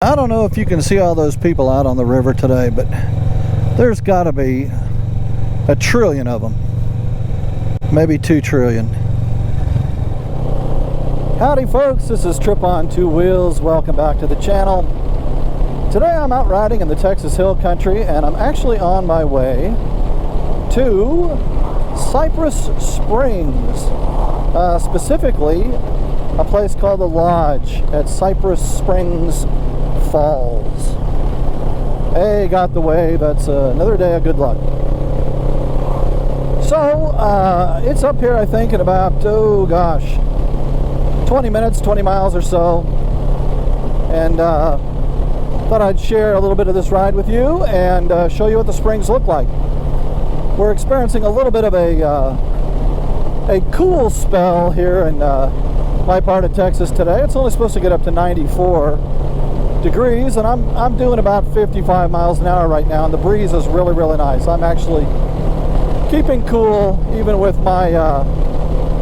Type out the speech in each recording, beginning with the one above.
I don't know if you can see all those people out on the river today, but there's got to be a trillion of them. Maybe 2 trillion. Howdy folks, this is Tripp on Two Wheels. Welcome back to the channel. Today I'm out riding in the Texas Hill Country, and I'm actually on my way to Cypress Springs. Specifically, a place called the Lodge at Cypress Springs Falls. Hey, got the wave. That's another day of good luck. So, it's up here, I think, in about, 20 minutes, 20 miles or so. And thought I'd share a little bit of this ride with you and show you what the springs look like. We're experiencing a little bit of a cool spell here in my part of Texas today. It's only supposed to get up to 94 degrees, and I'm doing about 55 miles an hour right now, and the breeze is really, really nice. I'm actually keeping cool even with my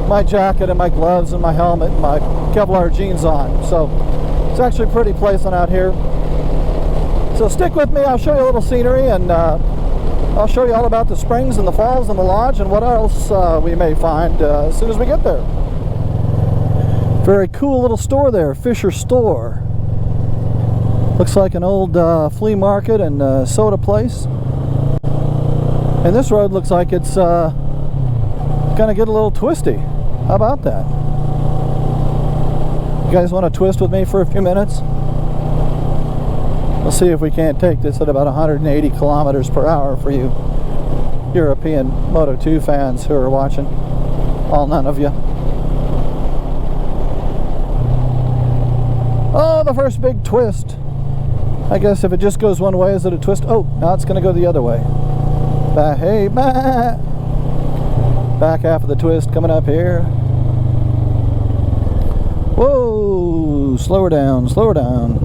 my jacket and my gloves and my helmet and my Kevlar jeans on. So it's actually pretty pleasant out here. So stick with me. I'll show you a little scenery, and I'll show you all about the springs and the falls and the lodge and what else we may find as soon as we get there. Very cool little store there, Fisher Store. Looks like an old flea market and soda place. And this road looks like it's gonna get a little twisty. How about that? You guys want to twist with me for a few minutes? We'll see if we can't take this at about 180 kilometers per hour for you European Moto2 fans who are watching. All none of you. Oh, the first big twist. I guess if it just goes one way, is it a twist? Oh, now it's going to go the other way. Hey, back half of the twist coming up here. Whoa, slower down, slower down.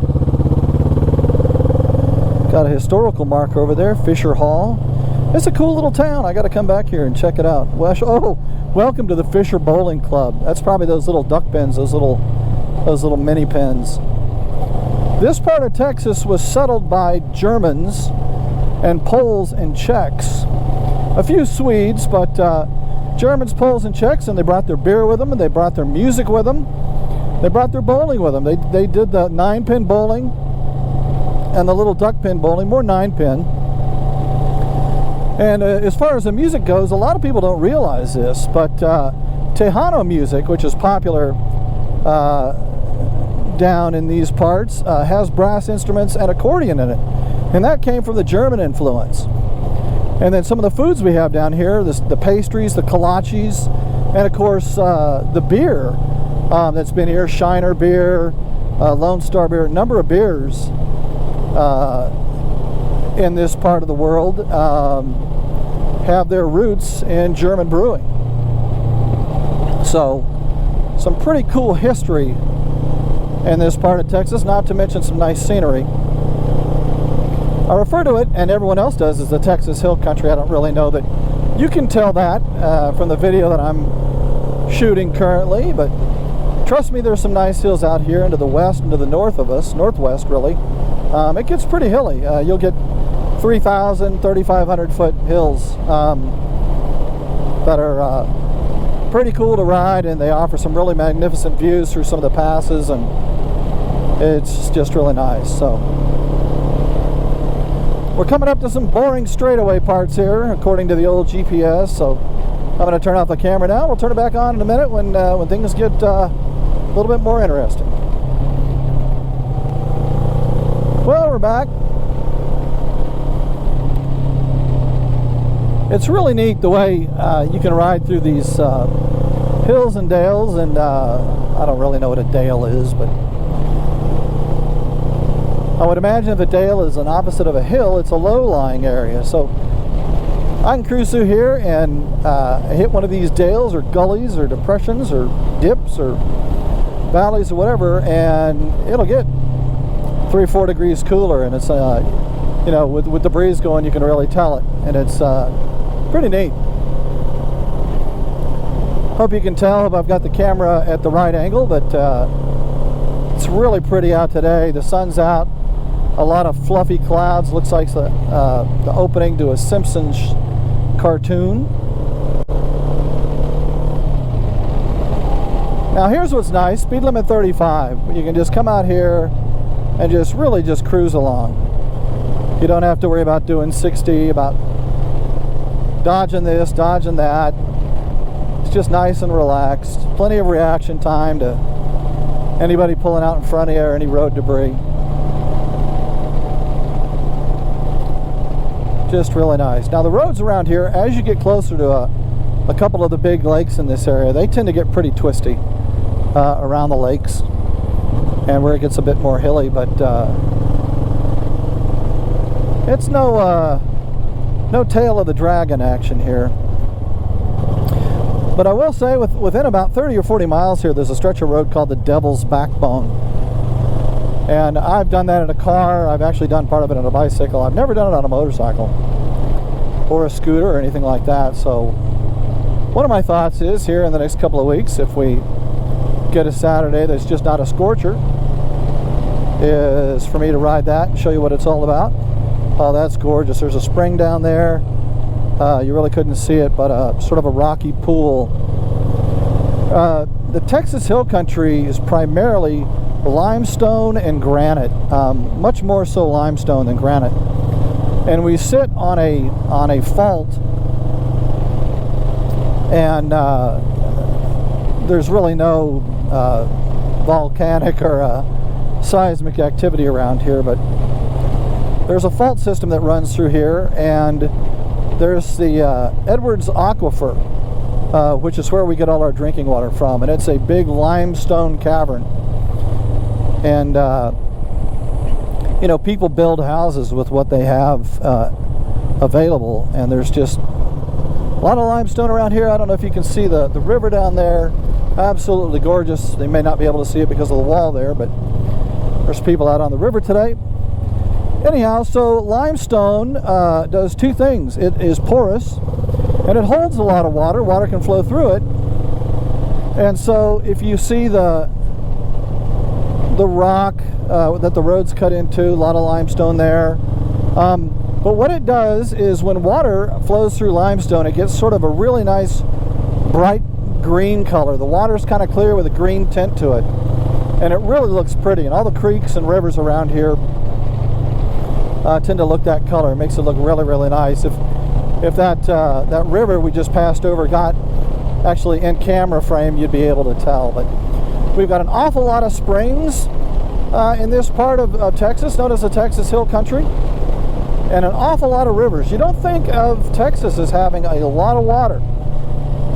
Got a historical marker over there, Fisher Hall. It's a cool little town. I got to come back here and check it out. Oh, welcome to the Fisher Bowling Club. That's probably those little duck pins, those little mini pins. This part of Texas was settled by Germans and Poles and Czechs. A few Swedes, but Germans, Poles, and Czechs, and they brought their beer with them, and they brought their music with them. They brought their bowling with them. They did the 9-pin bowling and the little duck pin bowling, more 9-pin. And as far as the music goes, a lot of people don't realize this, but Tejano music, which is popular down in these parts, has brass instruments and accordion in it, and that came from the German influence. And then some of the foods we have down here, the pastries, the kolaches, and of course the beer that's been here, Shiner beer, Lone Star beer, a number of beers in this part of the world have their roots in German brewing. So some pretty cool history in this part of Texas, not to mention some nice scenery. I refer to it, and everyone else does, as the Texas Hill Country. I don't really know that you can tell that from the video that I'm shooting currently, but trust me, there's some nice hills out here into the west and to the north of us, northwest really. It gets pretty hilly. You'll get 3,000, 3,500 foot hills that are pretty cool to ride, and they offer some really magnificent views through some of the passes, and it's just really nice. So we're coming up to some boring straightaway parts here, according to the old GPS. So I'm going to turn off the camera now. We'll turn it back on in a minute when things get a little bit more interesting. Well, we're back. It's really neat the way you can ride through these hills and dales, and I don't really know what a dale is, but I would imagine if a dale is an opposite of a hill, it's a low-lying area. So I can cruise through here and hit one of these dales or gullies or depressions or dips or valleys or whatever, and it'll get 3 or 4 degrees cooler, and it's you know, with the breeze going, you can really tell it, and it's pretty neat. Hope you can tell I've got the camera at the right angle, but it's really pretty out today. The sun's out. a lot of fluffy clouds. Looks like the opening to a Simpsons cartoon. Now here's what's nice, speed limit 35. You can just come out here and just really just cruise along. You don't have to worry about doing 60, about dodging this, dodging that. It's just nice and relaxed. Plenty of reaction time to anybody pulling out in front of you or any road debris. Just really nice. Now the roads around here, as you get closer to a couple of the big lakes in this area, they tend to get pretty twisty around the lakes and where it gets a bit more hilly, but it's no tail of the dragon action here. But I will say within about 30 or 40 miles here, there's a stretch of road called the Devil's Backbone. And I've done that in a car. I've actually done part of it on a bicycle. I've never done it on a motorcycle or a scooter or anything like that. So one of my thoughts is here in the next couple of weeks, if we get a Saturday that's just not a scorcher, is for me to ride that and show you what it's all about. Oh, that's gorgeous. There's a spring down there. You really couldn't see it, but sort of a rocky pool. The Texas Hill Country is primarily limestone and granite, much more so limestone than granite. And we sit on a fault, and there's really no volcanic or seismic activity around here, but there's a fault system that runs through here, and there's the Edwards Aquifer, which is where we get all our drinking water from, and it's a big limestone cavern. And you know, people build houses with what they have available, and there's just a lot of limestone around here. I don't know if you can see the river down there. Absolutely gorgeous. They may not be able to see it because of the wall there, but there's people out on the river today. Anyhow, so limestone does two things. It is porous, and it holds a lot of water. Water can flow through it. And so if you see the rock that the road's cut into, a lot of limestone there. But what it does is when water flows through limestone, it gets sort of a really nice bright green color. The water's kind of clear with a green tint to it, and it really looks pretty. And all the creeks and rivers around here tend to look that color. It makes it look really, really nice. If that river we just passed over got actually in camera frame, you'd be able to tell. But we've got an awful lot of springs in this part of Texas, known as the Texas Hill Country, and an awful lot of rivers. You don't think of Texas as having a lot of water.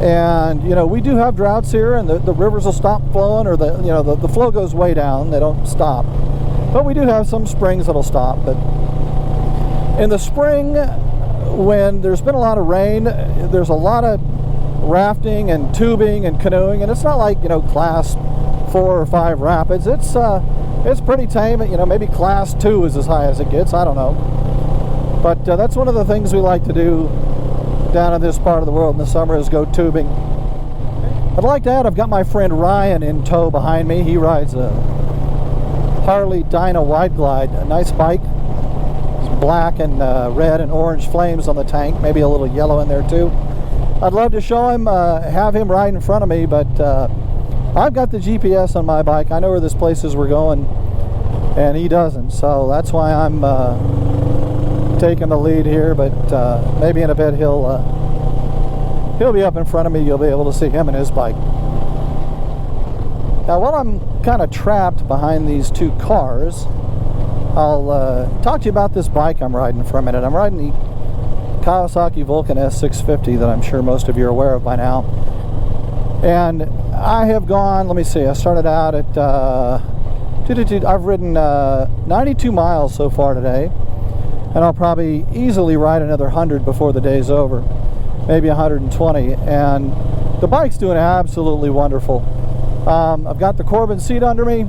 And you know, we do have droughts here, and the rivers will stop flowing, or the flow goes way down. They don't stop. But we do have some springs that'll stop. But in the spring, when there's been a lot of rain, there's a lot of rafting and tubing and canoeing, and it's not like, you know, class 4 or 5 rapids. It's pretty tame. You know, maybe class 2 is as high as it gets. I don't know. But that's one of the things we like to do down in this part of the world in the summer, is go tubing. I'd like to add, I've got my friend Ryan in tow behind me. He rides a Harley Dyna Wide Glide, a nice bike. It's black and red and orange flames on the tank, maybe a little yellow in there too. I'd love to show him, have him ride in front of me, but I've got the GPS on my bike. I know where this places we're going, and he doesn't, so that's why I'm taking the lead here. But maybe in a bit he'll be up in front of me. You'll be able to see him and his bike. Now, while I'm kind of trapped behind these two cars, I'll talk to you about this bike I'm riding for a minute. I'm riding the Kawasaki Vulcan S650 that I'm sure most of you are aware of by now. And I have gone, let me see, I started out at, I've ridden 92 miles so far today. And I'll probably easily ride another 100 before the day's over, maybe 120. And the bike's doing absolutely wonderful. I've got the Corbin seat under me.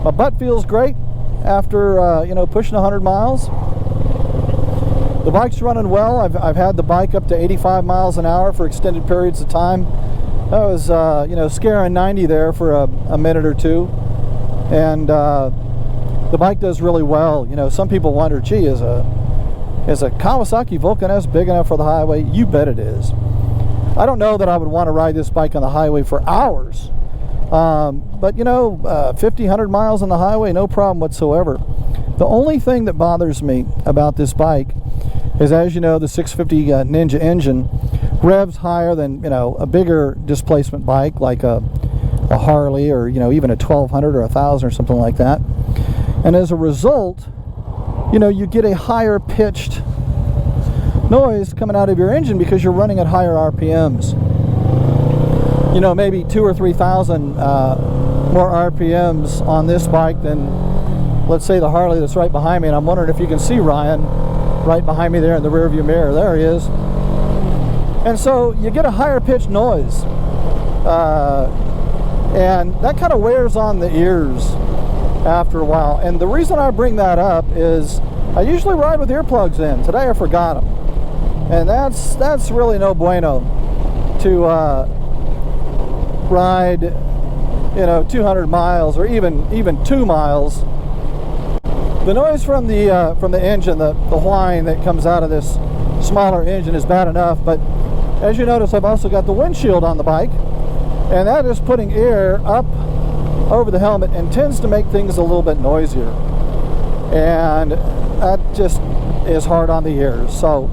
My butt feels great after you know, pushing 100 miles. The bike's running well. I've had the bike up to 85 miles an hour for extended periods of time. I was you know, scaring 90 there for a minute or two, and the bike does really well. You know, some people wonder, gee, is a Kawasaki Vulcan S big enough for the highway? You bet it is. I don't know that I would want to ride this bike on the highway for hours, but you know, 50, 100 miles on the highway, no problem whatsoever. The only thing that bothers me about this bike is, as you know, the 650 Ninja engine revs higher than, you know, a bigger displacement bike like a Harley, or, you know, even a 1200 or 1000 or something like that. And as a result, you know, you get a higher pitched noise coming out of your engine because you're running at higher RPMs. You know, maybe 2,000 or 3,000 more RPMs on this bike than, let's say, the Harley that's right behind me. And I'm wondering if you can see Ryan right behind me there in the rear view mirror. There he is. And so you get a higher pitched noise, and that kind of wears on the ears after a while. And the reason I bring that up is I usually ride with earplugs in. Today I forgot them, and that's really no bueno to ride, you know, 200 miles or even 2 miles. The noise from the engine, the whine that comes out of this smaller engine is bad enough, but as you notice, I've also got the windshield on the bike, and that is putting air up over the helmet and tends to make things a little bit noisier, and that just is hard on the ears. So,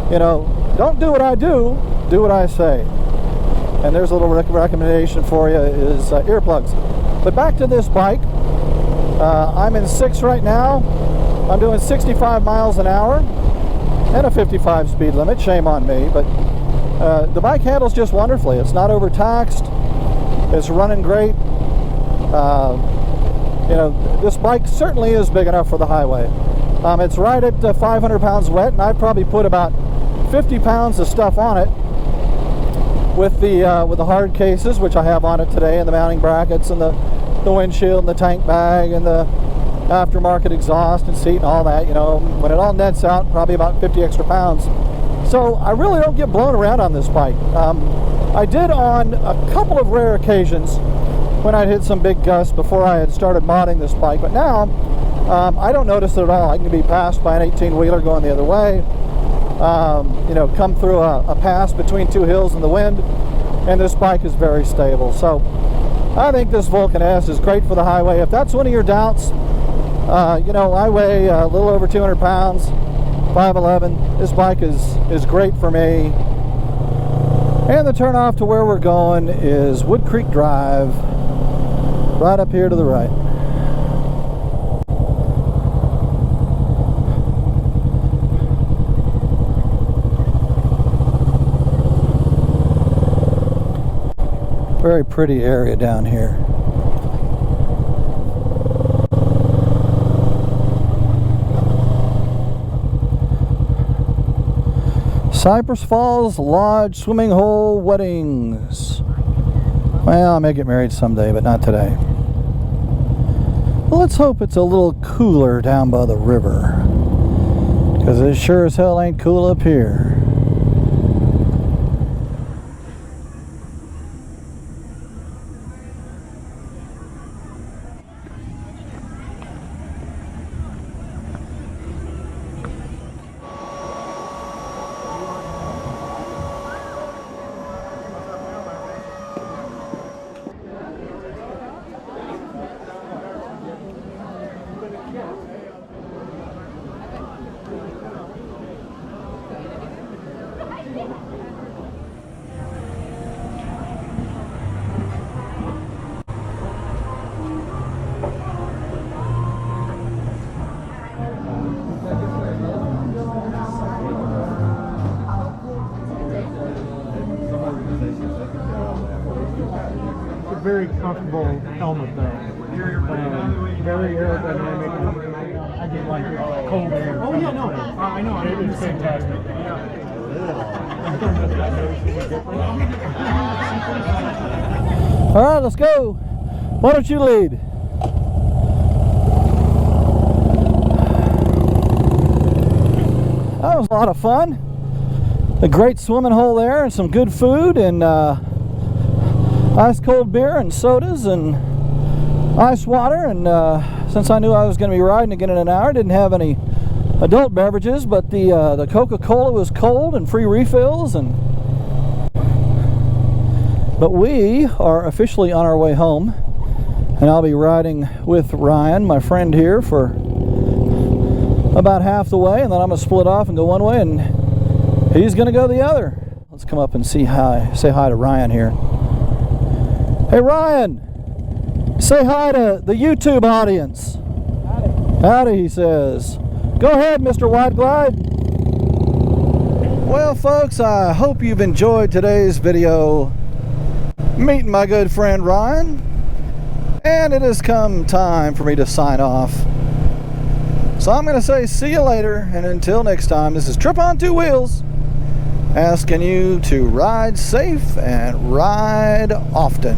you know, don't do what I do, do what I say. And there's a little recommendation for you, is earplugs. But back to this bike. I'm in 6 right now. I'm doing 65 miles an hour and a 55 speed limit. Shame on me, but the bike handles just wonderfully. It's not overtaxed. It's running great. You know, this bike certainly is big enough for the highway. It's right at 500 pounds wet, and I've probably put about 50 pounds of stuff on it with the hard cases, which I have on it today, and the mounting brackets, and the windshield, and the tank bag, and the aftermarket exhaust and seat and all that. You know, when it all nets out, probably about 50 extra pounds. So I really don't get blown around on this bike. I did on a couple of rare occasions when I'd hit some big gusts before I had started modding this bike, but now I don't notice it at all. I can be passed by an 18-wheeler going the other way, you know, come through a pass between 2 hills in the wind, and this bike is very stable. So I think this Vulcan S is great for the highway. If that's one of your doubts, you know, I weigh a little over 200 pounds, 5'11". This bike is great for me. And the turnoff to where we're going is Wood Creek Drive, right up here to the right. Very pretty area down here. Cypress Falls Lodge swimming hole weddings. Well, I may get married someday, but not today. Well, let's hope it's a little cooler down by the river, because it sure as hell ain't cool up here. Very comfortable helmet though. Very aerodynamic. I get like cold air. Oh yeah, no, I know. It's fantastic. All right, let's go. Why don't you lead? That was a lot of fun. A great swimming hole there, and some good food, and ice cold beer and sodas, and ice water, and since I knew I was going to be riding again in an hour, I didn't have any adult beverages, but the Coca-Cola was cold and free refills, but we are officially on our way home, and I'll be riding with Ryan, my friend here, for about half the way, and then I'm going to split off and go one way, and he's going to go the other. Let's come up and say hi to Ryan here. Hey Ryan, say hi to the YouTube audience. Howdy. Howdy, he says. Go ahead, Mr. White Glide. Well, folks, I hope you've enjoyed today's video meeting my good friend Ryan, and it has come time for me to sign off. So I'm going to say see you later, and until next time, this is Tripp on Two Wheels, asking you to ride safe and ride often.